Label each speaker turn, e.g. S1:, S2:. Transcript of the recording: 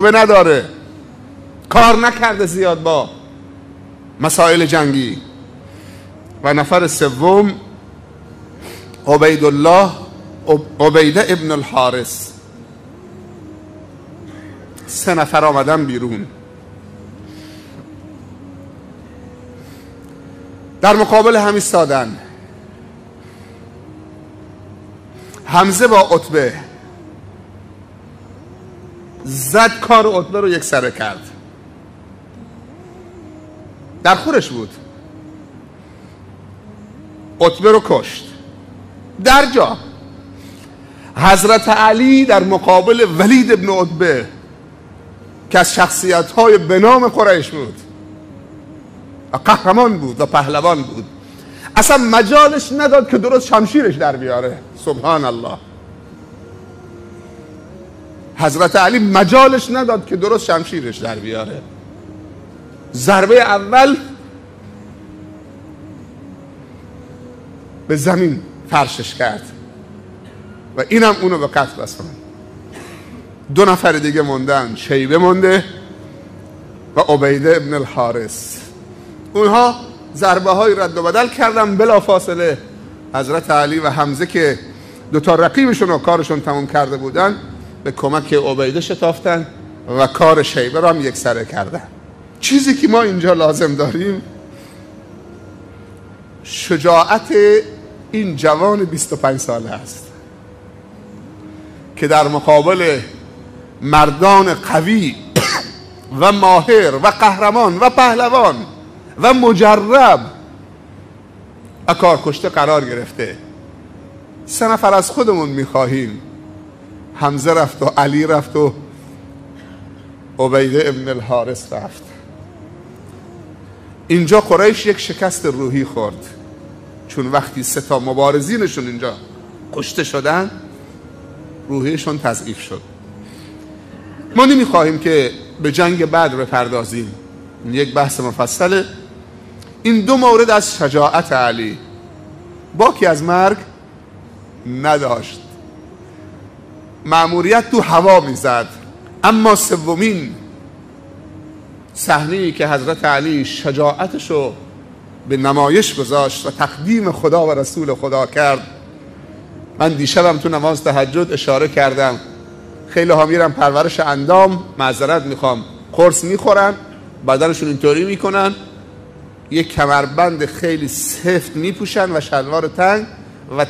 S1: نداره، کار نکرده زیاد با مسائل جنگی. و نفر سوم عبیده ابن الحارث. 3 نفر آمدن بیرون در مقابل هم ایستادن. حمزه با عتبه زد، کار عتبه رو یک سره کرد، در خورش بود، عتبه رو کشت در جا. حضرت علی در مقابل ولید ابن عتبه که از شخصیت‌های به نام قریش بود و قهرمان بود و پهلوان بود، اصلا مجالش نداد که درست شمشیرش در بیاره. سبحان الله. حضرت علی مجالش نداد که درست شمشیرش در بیاره. ضربه اول به زمین فرشش کرد و اینم اونو به قتل رسوند. 2 نفر دیگه موندن، شیبه مونده و عبیده ابن الحارث. اونها ضربه های رد و بدل کردن. بلا فاصله حضرت علی و حمزه که 2 تا رقیبشون و کارشون تموم کرده بودن به کمک عبیده شتافتن و کار شیبه رو هم یک سره کردن. چیزی که ما اینجا لازم داریم شجاعت این جوان 25 ساله است که در مقابل مردان قوی و ماهر و قهرمان و پهلوان و مجرب و کارکشته قرار گرفته. 3 نفر از خودمون میخواهیم. حمزه رفت و علی رفت و عبیده ابن الحارث رفت. اینجا قریش یک شکست روحی خورد، چون وقتی 3 تا مبارزینشون اینجا کشته شدن روحیشون تضعیف شد. ما نمیخواهیم که به جنگ بدر بپردازیم، این یک بحث مفصله. این 2 مورد از شجاعت علی، باکی از مرگ نداشت، مأموریت تو هوا میزد. اما سومین صحنه‌ای که حضرت علی شجاعتشو به نمایش گذاشت و تقدیم خدا و رسول خدا کرد، من دیشبم تو نماز تهجد اشاره کردم. خیلی ها میرن پرورش اندام، معذرت میخوام، قرص میخورن، بدنشون اینطوری میکنن، یک کمربند خیلی سفت میپوشن و شلوار تنگ و